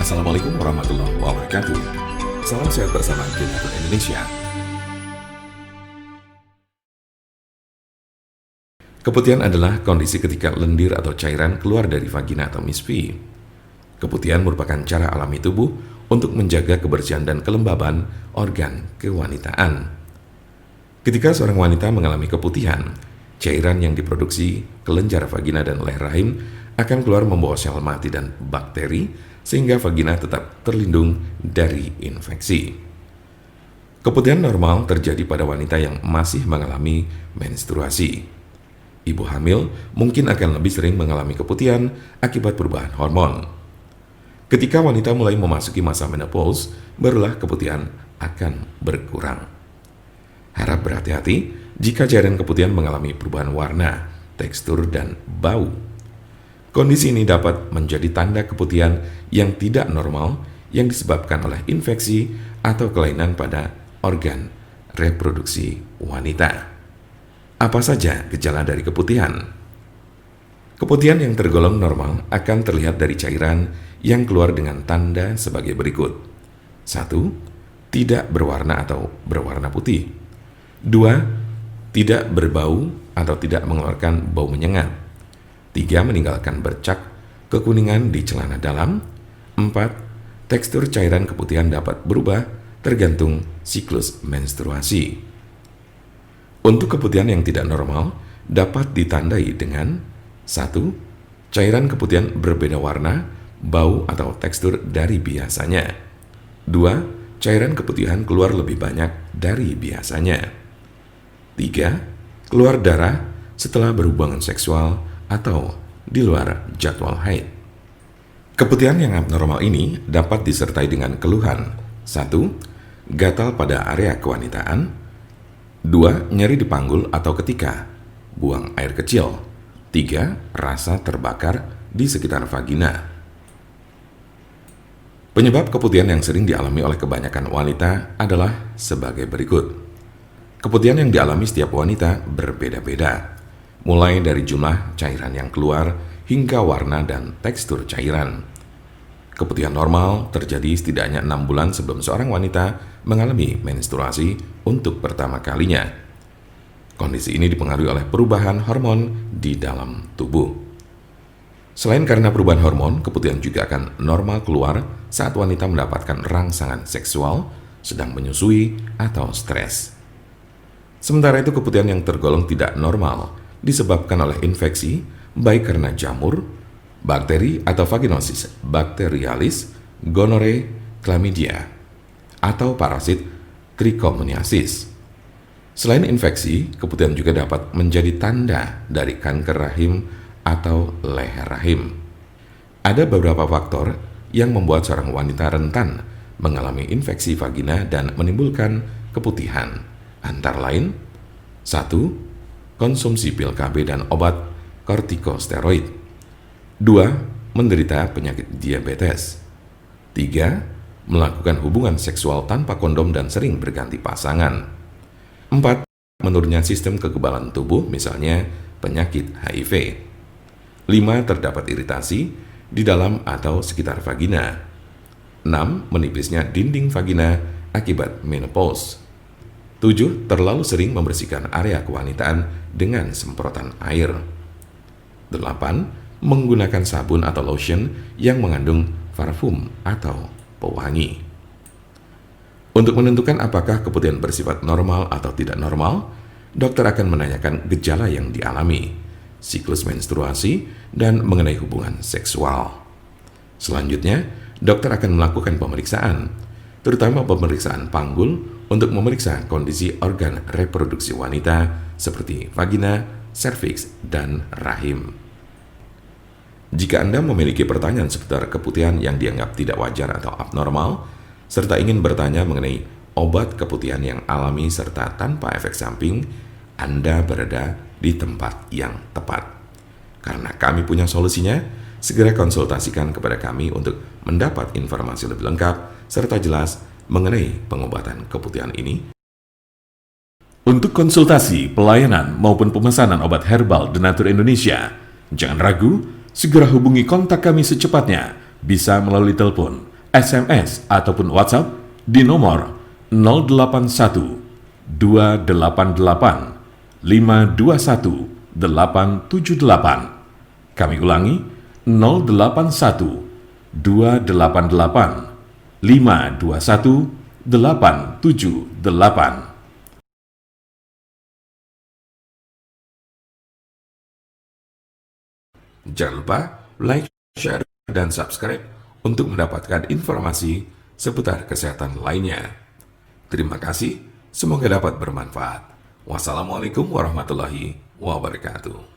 Assalamualaikum warahmatullahi wabarakatuh. Salam sehat bersama Genetik Indonesia. Keputihan adalah kondisi ketika lendir atau cairan keluar dari vagina atau misfi. Keputihan merupakan cara alami tubuh untuk menjaga kebersihan dan kelembaban organ kewanitaan. Ketika seorang wanita mengalami keputihan, cairan yang diproduksi kelenjar vagina dan leher rahim akan keluar membawa sel mati dan bakteri sehingga vagina tetap terlindung dari infeksi. Keputihan normal terjadi pada wanita yang masih mengalami menstruasi. Ibu hamil mungkin akan lebih sering mengalami keputihan akibat perubahan hormon. Ketika wanita mulai memasuki masa menopause, barulah keputihan akan berkurang. Harap berhati-hati jika cairan keputihan mengalami perubahan warna, tekstur, dan bau. Kondisi ini dapat menjadi tanda keputihan yang tidak normal yang disebabkan oleh infeksi atau kelainan pada organ reproduksi wanita. Apa saja gejala dari keputihan? Keputihan yang tergolong normal akan terlihat dari cairan yang keluar dengan tanda sebagai berikut. 1. Tidak berwarna atau berwarna putih. 2. Tidak berbau atau tidak mengeluarkan bau menyengat. 3. Meninggalkan bercak kekuningan di celana dalam. 4. Tekstur cairan keputihan dapat berubah tergantung siklus menstruasi. Untuk keputihan yang tidak normal dapat ditandai dengan 1. Cairan keputihan berbeda warna, bau atau tekstur dari biasanya. 2. Cairan keputihan keluar lebih banyak dari biasanya. 3. Keluar darah setelah berhubungan seksual atau di luar jadwal haid. Keputihan yang abnormal ini dapat disertai dengan keluhan. 1. Gatal pada area kewanitaan. 2. Nyeri di panggul atau ketika buang air kecil. 3. Rasa terbakar di sekitar vagina. Penyebab keputihan yang sering dialami oleh kebanyakan wanita adalah sebagai berikut. Keputihan yang dialami setiap wanita berbeda-beda, mulai dari jumlah cairan yang keluar hingga warna dan tekstur cairan. Keputihan normal terjadi setidaknya 6 bulan sebelum seorang wanita mengalami menstruasi untuk pertama kalinya. Kondisi ini dipengaruhi oleh perubahan hormon di dalam tubuh. Selain karena perubahan hormon, keputihan juga akan normal keluar saat wanita mendapatkan rangsangan seksual, sedang menyusui, atau stres. Sementara itu, keputihan yang tergolong tidak normal disebabkan oleh infeksi, baik karena jamur, bakteri atau vaginosis bacterialis, gonore, chlamydia, atau parasit trichomoniasis. Selain infeksi, keputihan juga dapat menjadi tanda dari kanker rahim atau leher rahim. Ada beberapa faktor yang membuat seorang wanita rentan mengalami infeksi vagina dan menimbulkan keputihan, antara lain 1. Konsumsi pil KB dan obat kortikosteroid. 2. Menderita penyakit diabetes. 3. Melakukan hubungan seksual tanpa kondom dan sering berganti pasangan. 4. Menurunnya sistem kekebalan tubuh, misalnya penyakit HIV. 5. Terdapat iritasi di dalam atau sekitar vagina. 6. Menipisnya dinding vagina akibat menopause. 7. Terlalu sering membersihkan area kewanitaan dengan semprotan air. 8. Menggunakan sabun atau lotion yang mengandung parfum atau pewangi. Untuk menentukan apakah keputihan bersifat normal atau tidak normal, dokter akan menanyakan gejala yang dialami, siklus menstruasi, dan mengenai hubungan seksual. Selanjutnya, dokter akan melakukan pemeriksaan, terutama pemeriksaan panggul untuk memeriksa kondisi organ reproduksi wanita seperti vagina, serviks, dan rahim. Jika Anda memiliki pertanyaan seputar keputihan yang dianggap tidak wajar atau abnormal, serta ingin bertanya mengenai obat keputihan yang alami serta tanpa efek samping, Anda berada di tempat yang tepat. Karena kami punya solusinya, segera konsultasikan kepada kami untuk mendapat informasi lebih lengkap serta jelas mengenai pengobatan keputihan ini. Untuk konsultasi, pelayanan, maupun pemesanan obat herbal Denatur Indonesia, jangan ragu, segera hubungi kontak kami secepatnya, bisa melalui telepon SMS ataupun WhatsApp di nomor 081 288 521 878. Kami ulangi 081 288 521 878. Jangan lupa like, share, dan subscribe untuk mendapatkan informasi seputar kesehatan lainnya. Terima kasih, semoga dapat bermanfaat. Wassalamualaikum warahmatullahi wabarakatuh.